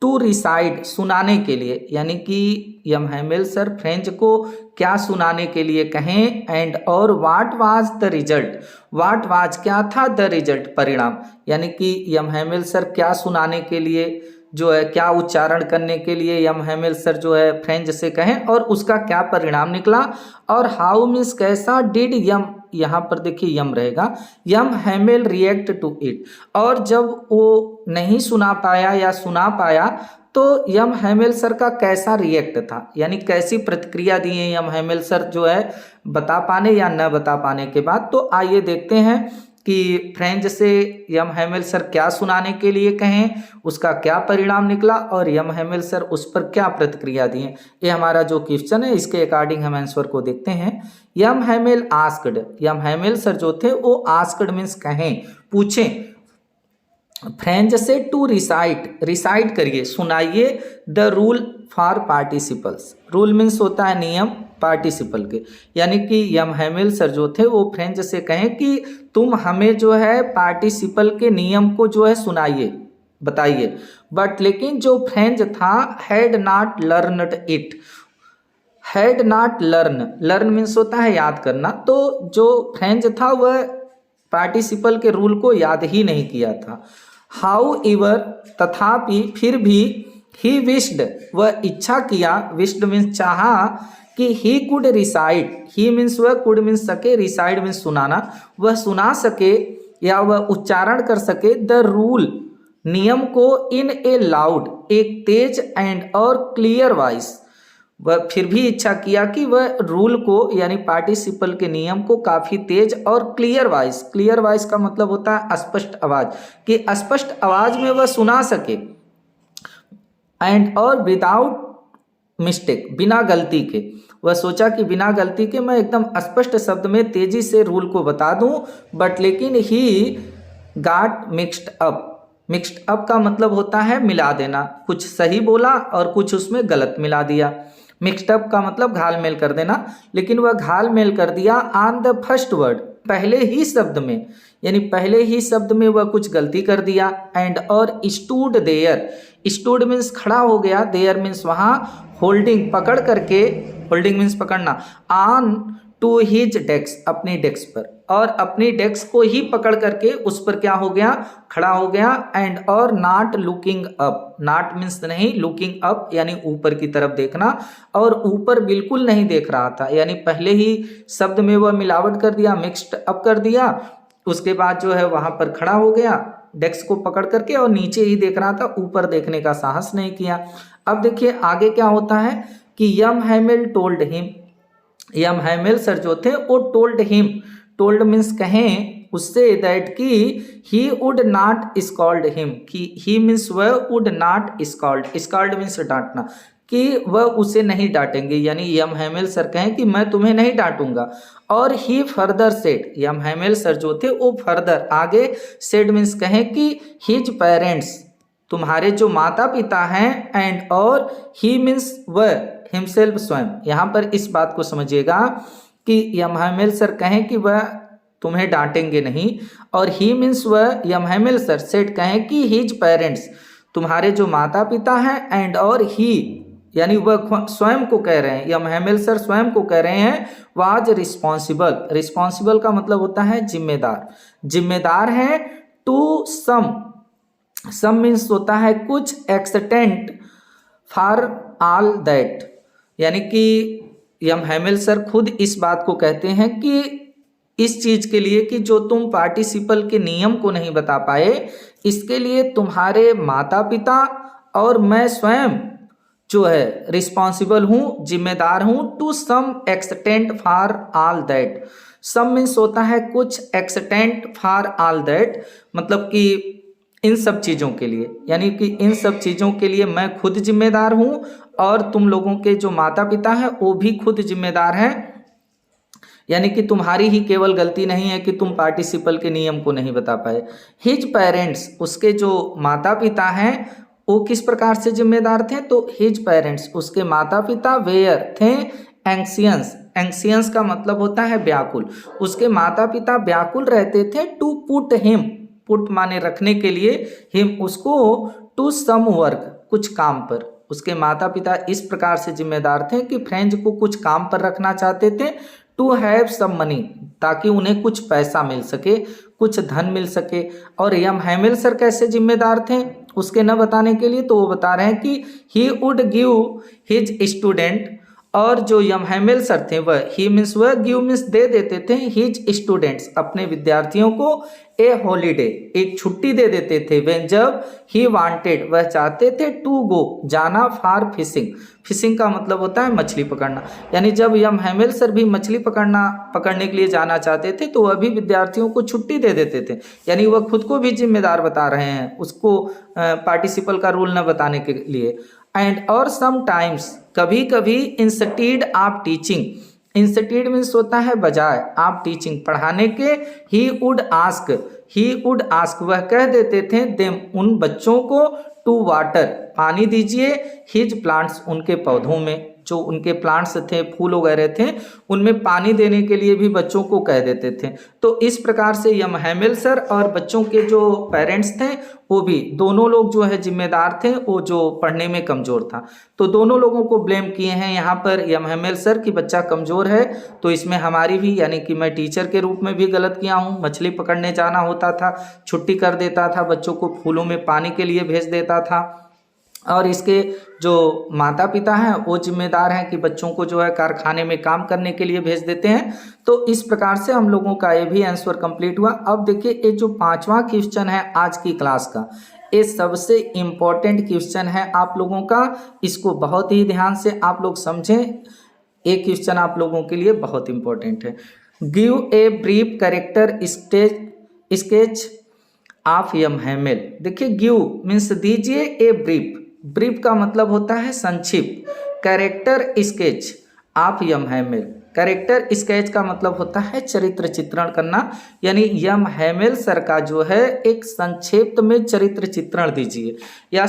टू रिसाइड सुनाने के लिए, यानी कि यम हैमेल सर फ्रेंच को क्या सुनाने के लिए कहें। एंड और what was the result, what was क्या था, द रिजल्ट परिणाम, यानी कि यम हैमेल सर क्या सुनाने के लिए जो है, क्या उच्चारण करने के लिए यम हैमेल सर जो है फ्रेंच से कहें और उसका क्या परिणाम निकला। और हाउ मीन्स कैसा, डिड यम, यहाँ पर देखिए यम रहेगा, यम हैमेल रिएक्ट टू इट, और जब वो नहीं सुना पाया या सुना पाया तो यम हैमेल सर का कैसा रिएक्ट था, यानी कैसी प्रतिक्रिया दी है यम हैमेल सर जो है बता पाने या न बता पाने के बाद। तो आइए देखते हैं कि फ्रेंच से यम हैमेल सर क्या सुनाने के लिए कहें, उसका क्या परिणाम निकला और यम हैमेल सर उस पर क्या प्रतिक्रिया दिए। ये हमारा जो क्वेश्चन है इसके अकॉर्डिंग हम आंसर को देखते हैं। यम हैमेल आस्क्ड, यम हैमेल सर जो थे वो आस्क्ड मीन्स कहें, पूछें, फ्रेंच से टू रिसाइट करिए, सुनाइए, the rule for participles, rule means होता है नियम, पार्टिसिपल के, यानी कि यम हैमेल सर जो थे वो फ्रेंच से कहें कि तुम हमें जो है पार्टिसिपल के नियम को जो है सुनाइए, बताइए। बट लेकिन जो फ्रेंच था had not learned it, had not learn means होता है याद करना, तो जो फ्रेंच था वह पार्टिसिपल के रूल को याद ही नहीं किया था। हाउ एवर तथापि, फिर भी, ही विश्ड वह इच्छा किया, विश्ड मीन्स चाहा, कि he could recite, he means वह, कुड मीन्स सके, रिसाइड मीन्स सुनाना, वह सुना सके या वह उच्चारण कर सके, द रूल नियम को, इन ए लाउड एक तेज एंड और क्लियर वॉइस, वह फिर भी इच्छा किया कि वह रूल को यानी पार्टिसिपल के नियम को काफ़ी तेज और क्लियर वॉइस का मतलब होता है स्पष्ट आवाज़, कि स्पष्ट आवाज़ में वह सुना सके, एंड और विदाउट मिस्टेक, बिना गलती के। वह सोचा कि बिना गलती के मैं एकदम स्पष्ट शब्द में तेजी से रूल को बता दूं, बट लेकिन ही गाट मिक्स्ड अप का मतलब होता है मिला देना, कुछ सही बोला और कुछ उसमें गलत मिला दिया। मिक्स्ड अप का मतलब घालमेल कर देना, लेकिन वह घालमेल कर दिया ऑन द फर्स्ट वर्ड, पहले ही शब्द में, यानी पहले ही शब्द में वह कुछ गलती कर दिया। एंड और स्टूड देयर, स्टूड मीन्स खड़ा हो गया, देयर मीन्स वहाँ, होल्डिंग पकड़ करके, होल्डिंग मीन्स पकड़ना, ऑन टू हिज डेस्क, अपनी डेस्क पर, और अपनी डेस्क को ही पकड़ करके उस पर क्या हो गया, खड़ा हो गया। एंड और not looking up, not means नहीं, लुकिंग अप यानी ऊपर की तरफ देखना, और ऊपर बिल्कुल नहीं देख रहा था, यानी पहले ही शब्द में वह मिलावट कर दिया, मिक्स्ड अप कर दिया, उसके बाद जो है वहां पर खड़ा हो गया डेस्क को पकड़ करके और नीचे ही देख रहा था, ऊपर देखने का साहस नहीं किया। अब देखिए आगे क्या होता है कि यम हैमिल टोल्ड हिम, यम हैमिल सर जो थे वो टोल्ड हिम, टोल्ड मीन्स कहें उससे, दैट कि he would not scold him, कि ही मीन्स वह would not scold, scold means डांटना, कि वह उसे नहीं डांटेंगे, यानी यम हैमिल सर कहें कि मैं तुम्हें नहीं डांटूंगा। और ही फर्दर सेड, यम हैमिल सर जो थे वो फर्दर आगे, सेड मीन्स कहें कि हिज पेरेंट्स, तुम्हारे जो माता पिता हैं, एंड और ही मीन्स वह, हिमसेल्फ स्वयं, यहाँ पर इस बात को समझिएगा कि यम हैमिल सर कहें कि वह तुम्हें डांटेंगे नहीं, और ही मीन्स वह, यम हैमिल सर सेड कहें कि हिज पेरेंट्स, तुम्हारे जो माता पिता हैं, एंड और ही यानी वह स्वयं को कह रहे हैं, यम हैमिल सर स्वयं को कह रहे हैं, वाज रिस्पॉन्सिबल, रिस्पॉन्सिबल का मतलब होता है जिम्मेदार, जिम्मेदार है, टू सम मीन्स होता है कुछ, एक्सटेंट फॉर ऑल दैट, यानी कि यम हैमिल सर खुद इस बात को कहते हैं कि इस चीज के लिए कि जो तुम पार्टिसिपल के नियम को नहीं बता पाए, इसके लिए तुम्हारे माता पिता और मैं स्वयं जो है रिस्पॉन्सिबल हूँ, जिम्मेदार हूँ, to some extent for all that. Some means होता है कुछ, एक्सटेंट फॉर ऑल दैट मतलब कि इन सब चीज़ों के लिए, यानी कि इन सब चीज़ों के लिए मैं खुद जिम्मेदार हूँ, और तुम लोगों के जो माता पिता हैं वो भी खुद जिम्मेदार हैं, यानी कि तुम्हारी ही केवल गलती नहीं है कि तुम पार्टिसिपल के नियम को नहीं बता पाए। हिज पेरेंट्स, उसके जो माता पिता हैं वो किस प्रकार से जिम्मेदार थे, तो हिज पेरेंट्स, उसके माता पिता, वेयर थे, एंक्सियंस, एंक्सियंस का मतलब होता है व्याकुल, उसके माता पिता व्याकुल रहते थे, टू पुट हिम, पुट माने रखने के लिए, हिम उसको, टू सम वर्क, कुछ काम पर, उसके माता पिता इस प्रकार से जिम्मेदार थे कि फ्रेंच को कुछ काम पर रखना चाहते थे, टू हैव सम मनी, ताकि उन्हें कुछ पैसा मिल सके, कुछ धन मिल सके। और यम हैमिल सर कैसे जिम्मेदार थे उसके न बताने के लिए, तो वो बता रहे हैं कि he would give his student, और जो यम हैमिल सर थे वह, ही मीन्स वह, गिव मीन्स दे देते थे, हिज स्टूडेंट्स अपने विद्यार्थियों को, ए हॉलीडे एक छुट्टी दे देते थे, व्हेन जब, ही वांटेड वह चाहते थे, टू गो जाना, फॉर फिशिंग, फिशिंग का मतलब होता है मछली पकड़ना, यानी जब यम हैमिल सर भी मछली पकड़ने के लिए जाना चाहते थे तो वह भी विद्यार्थियों को छुट्टी दे देते थे, यानी वह खुद को भी जिम्मेदार बता रहे हैं उसको पार्टिसिपल का रूल न बताने के लिए। एंड और समटाइम्स, कभी कभी, instead of teaching, instead means होता है बजाय, आप टीचिंग पढ़ाने के, ही वुड आस्क वह कह देते थे, देम उन बच्चों को, टू वाटर पानी दीजिए, हिज प्लांट्स उनके पौधों में, जो उनके प्लांट्स थे, फूल वगैरह थे, उनमें पानी देने के लिए भी बच्चों को कह देते थे। तो इस प्रकार से यम हैमिल सर और बच्चों के जो पेरेंट्स थे वो भी, दोनों लोग जो है जिम्मेदार थे, वो जो पढ़ने में कमज़ोर था, तो दोनों लोगों को ब्लेम किए हैं यहाँ पर यम हैमिल सर कि बच्चा कमज़ोर है, तो इसमें हमारी भी, यानी कि मैं टीचर के रूप में भी गलत किया हूँ, मछली पकड़ने जाना होता था, छुट्टी कर देता था, बच्चों को फूलों में पानी के लिए भेज देता था, और इसके जो माता पिता हैं वो जिम्मेदार हैं कि बच्चों को जो है कारखाने में काम करने के लिए भेज देते हैं। तो इस प्रकार से हम लोगों का ये भी आंसर कंप्लीट हुआ। अब देखिए ये जो 5वां क्वेश्चन है आज की क्लास का, ये सबसे इम्पोर्टेंट क्वेश्चन है आप लोगों का, इसको बहुत ही ध्यान से आप लोग समझें। ये क्वेश्चन आप लोगों के लिए बहुत इम्पोर्टेंट है। Give a brief character sketch of M Hamel. देखिए गिव मीन्स दीजिए, ए ब्रीफ, ब्रीफ का मतलब होता है संक्षिप्त, character sketch of M Hamel, character sketch का मतलब होता है चरित्र चित्रण करना, यानी यम हैमेल सर का जो है एक संक्षिप्त में चरित्र चित्रण दीजिए, या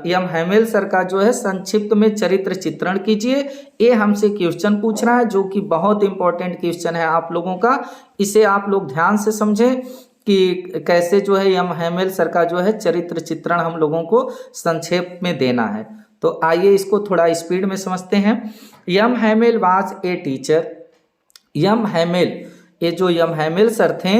यम हैमेल सर का जो है संक्षिप्त में चरित्र चित्रण कीजिए। ये हमसे क्वेश्चन पूछ रहा है जो कि बहुत इंपॉर्टेंट क्वेश्चन है आप लोगों का। इसे आप लोग ध्यान से समझें कि कैसे जो है यम हैमेल सर का जो है चरित्र चित्रण हम लोगों को संक्षेप में देना है। तो आइए इसको थोड़ा स्पीड में समझते हैं। M Hamel was a teacher. M Hamel, ये जो यम हैमेल सर थे,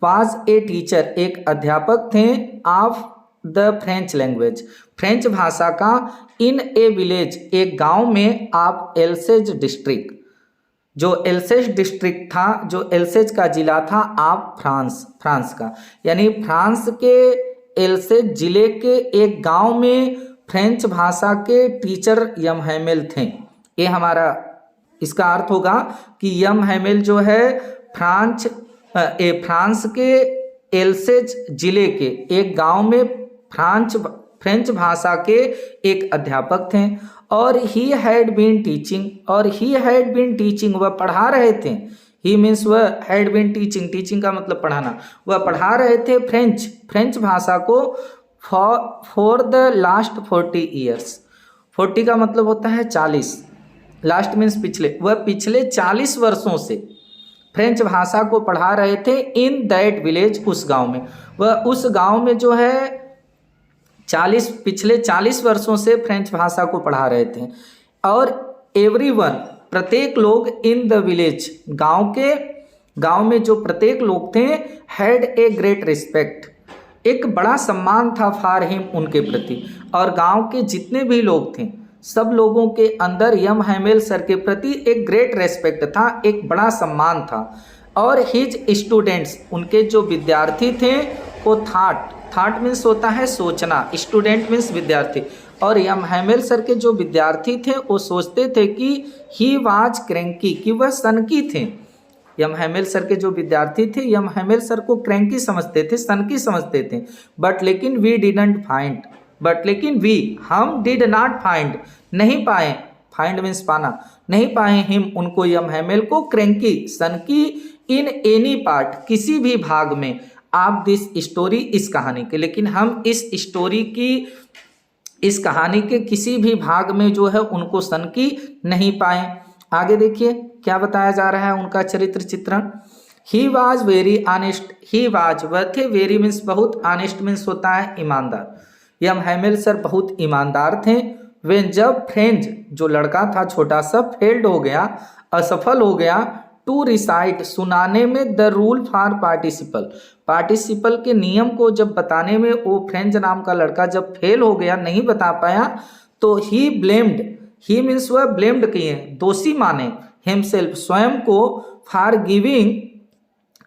वाज ए टीचर, एक अध्यापक थे, of the French language, French भाषा का, इन ए विलेज, एक गांव में, ऑफ एल्सेज डिस्ट्रिक्ट, जो एल्सेज डिस्ट्रिक्ट था, जो एल्सेज का जिला था, ऑफ फ्रांस, फ्रांस का, यानी फ्रांस के एल्सेज जिले के एक गांव में फ्रेंच भाषा के टीचर यम हैमेल थे। ये हमारा इसका अर्थ होगा कि यम हैमेल जो है फ्रांस के एल्सेज जिले के एक गांव में फ्रेंच भाषा के एक अध्यापक थे। और ही हैड बीन टीचिंग, और ही हैड बीन टीचिंग, वह पढ़ा रहे थे। ही मीन्स वह हैड बीन टीचिंग, टीचिंग का मतलब पढ़ाना, वह पढ़ा रहे थे फ्रेंच भाषा को फॉर द लास्ट 40 ईयर्स। 40 का मतलब होता है 40, लास्ट मीन्स पिछले, वह पिछले 40 वर्षों से फ्रेंच भाषा को पढ़ा रहे थे। इन दैट विलेज, उस गांव में, वह उस गांव में जो है पिछले 40 वर्षों से फ्रेंच भाषा को पढ़ा रहे थे। और एवरीवन, प्रत्येक लोग, इन द विलेज, गांव में जो प्रत्येक लोग थे, हैड ए ग्रेट रिस्पेक्ट, एक बड़ा सम्मान था, फॉर हिम, उनके प्रति। और गांव के जितने भी लोग थे, सब लोगों के अंदर यम हैमेल सर के प्रति एक ग्रेट रेस्पेक्ट था, एक बड़ा सम्मान था। और हिज स्टूडेंट्स, उनके जो विद्यार्थी थे, वो थाट मीन्स होता है सोचना, स्टूडेंट मीन्स विद्यार्थी। और यम हैमेल सर के जो विद्यार्थी थे वो सोचते थे कि ही वाज क्रैंकी, कि वह सनकी थे। यम हैमेल सर के जो विद्यार्थी थे, यम हैमेल सर को क्रैंकी समझते थे, सनकी समझते थे। बट लेकिन वी डिडंट फाइंड, बट लेकिन हम डिड नॉट फाइंड, नहीं पाए, फाइंड मीन्स पाना, नहीं पाए हिम, उनको, यम हैमेल को, क्रैंकी, सनकी, इन एनी पार्ट, किसी भी भाग में, आप दिस स्टोरी, इस कहानी के। लेकिन हम इस स्टोरी की, इस कहानी के किसी भी भाग में जो है उनको सनकी नहीं पाए। आगे देखिए क्या बताया जा रहा है उनका चरित्र चित्रण। He was very honest, he was, वह थे, वेरी मीन्स बहुत, ऑनेस्ट मीन्स होता है ईमानदार। यम हैमेल सर बहुत ईमानदार थे। वेन, जब फ्रेंच, जो लड़का था छोटा सा, फेल्ड हो गया, असफल हो गया, टू रिसाइट, सुनाने में, the rule for participle, participle के नियम को जब बताने में, वो फ्रेंच नाम का लड़का जब फेल हो गया, नहीं बता पाया, तो ही ब्लेम्ड, ही मीन्स वह ब्लेम्ड किए, दोषी माने, हिमसेल्फ, स्वयं को, फॉर गिविंग,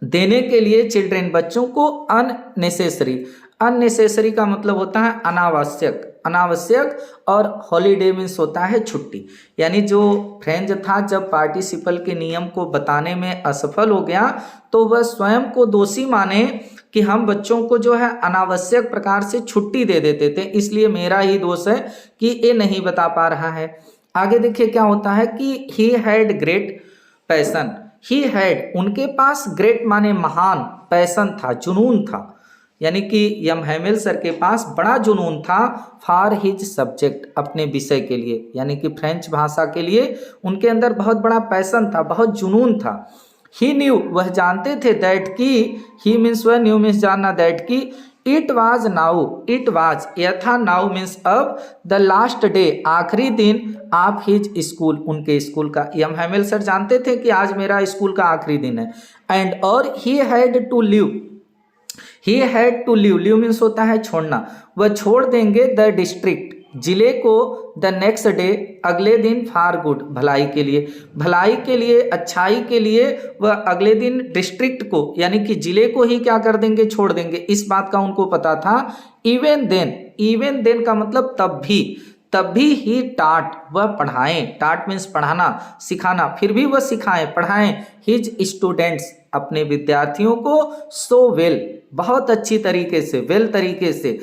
देने के लिए, चिल्ड्रेन, बच्चों को, अननेसेसरी, अननेसेसरी का मतलब होता है अनावश्यक, अनावश्यक, और हॉलीडे मीन्स होता है छुट्टी। यानी जो फ्रेंच था जब पार्टिसिपल के नियम को बताने में असफल हो गया, तो वह स्वयं को दोषी माने कि हम बच्चों को जो है अनावश्यक प्रकार से छुट्टी दे देते थे, इसलिए मेरा ही दोष है कि ये नहीं बता पा रहा है। आगे देखिए क्या होता है कि he had great passion, he had, उनके पास, ग्रेट माने महान, पैसन था, जुनून था, यानी कि यम हैमेल सर के पास बड़ा जुनून था, फॉर हिज सब्जेक्ट, अपने विषय के लिए, यानी कि फ्रेंच भाषा के लिए उनके अंदर बहुत बड़ा पैसन था, बहुत जुनून था। ही न्यू, वह जानते थे, दैट की, ही मीन्स वह, न्यू मीन्स जानना, दैट की, it was now, it was, यह था, नाउ मीन्स अब, द लास्ट डे, आखिरी दिन, ऑफ हिज स्कूल, उनके स्कूल का। यम हैमेल सर जानते थे कि आज मेरा स्कूल का आखिरी दिन है। एंड, और, he had to leave, he had to leave, leave means होता है छोड़ना, वह छोड़ देंगे, द डिस्ट्रिक्ट, जिले को, द नेक्स्ट डे अगले दिन, फॉर गुड भलाई के लिए, भलाई के लिए, अच्छाई के लिए, वह अगले दिन डिस्ट्रिक्ट को यानी कि जिले को ही क्या कर देंगे, छोड़ देंगे। इस बात का उनको पता था। इवन देन का मतलब तब भी ही टाट वह पढ़ाएं, टाट मीन्स पढ़ाना सिखाना, फिर भी वह सिखाएं पढ़ाएं हिज स्टूडेंट्स अपने विद्यार्थियों को, सो वेल बहुत अच्छी तरीके से, वेल तरीके से,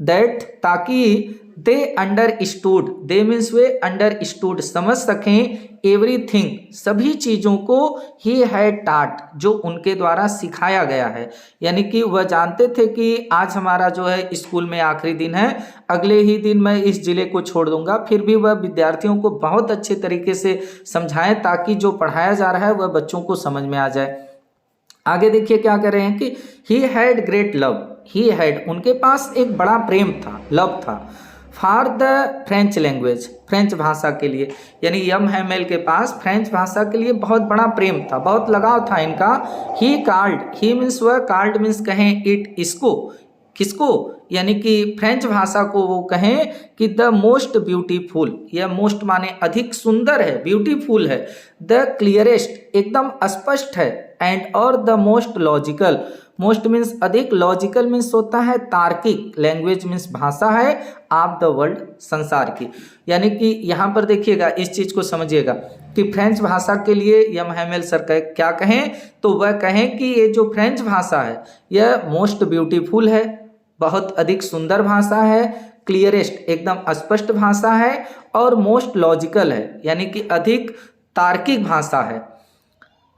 दैट ताकि they understood, they means way understood समझ सकें, एवरीथिंग सभी चीज़ों को, ही हैड टाट जो उनके द्वारा सिखाया गया है। यानी कि वह जानते थे कि आज हमारा जो है स्कूल में आखिरी दिन है, अगले ही दिन मैं इस जिले को छोड़ दूंगा, फिर भी वह विद्यार्थियों को बहुत अच्छे तरीके से समझाएं ताकि जो पढ़ाया जा रहा है वह बच्चों को समझ में आ जाए। आगे देखिए क्या कर रहे हैं कि he had great love, he had उनके पास एक बड़ा प्रेम था, लव था, for the French language French भाषा के लिए, यानी यम हैमेल के पास फ्रेंच भाषा के लिए बहुत बड़ा प्रेम था, बहुत लगाव था इनका। ही कॉल्ड, ही मीन्स वह, कॉल्ड मीन्स कहें, इट इसको, किसको, यानी कि फ्रेंच भाषा को वो कहें कि द मोस्ट ब्यूटीफुल, यह मोस्ट माने अधिक सुंदर है, ब्यूटीफुल है, द क्लियरेस्ट एकदम स्पष्ट है, एंड और the most logical, most means अधिक, लॉजिकल मीन्स होता है तार्किक, लैंग्वेज मीन्स भाषा है, ऑफ द वर्ल्ड संसार की। यानी कि यहाँ पर देखिएगा, इस चीज़ को समझिएगा कि फ्रेंच भाषा के लिए यम हैमेल सर क्या कहें, तो वह कहें कि ये जो फ्रेंच भाषा है यह मोस्ट ब्यूटीफुल है, बहुत अधिक सुंदर भाषा है, क्लियरेस्ट एकदम स्पष्ट भाषा है, और मोस्ट लॉजिकल है यानी कि अधिक तार्किक भाषा है,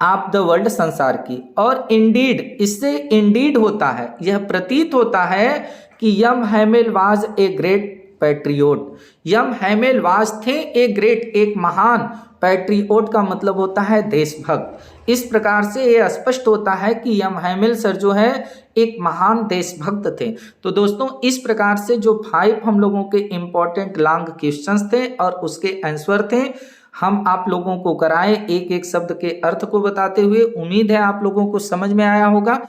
ऑफ द वर्ल्ड संसार की। और इंडीड, इससे इंडीड होता है, यह प्रतीत होता है कि M Hamel was a great patriot, M Hamel was थे ए ग्रेट एक महान, पैट्रियोट का मतलब होता है देशभक्त। इस प्रकार से ये स्पष्ट होता है कि यम हैमेल सर जो है एक महान देशभक्त थे। तो दोस्तों इस प्रकार से जो 5 हम लोगों के इम्पोर्टेंट लॉन्ग क्वेश्चंस थे और उसके आंसर थे, हम आप लोगों को कराए एक एक शब्द के अर्थ को बताते हुए। उम्मीद है आप लोगों को समझ में आया होगा।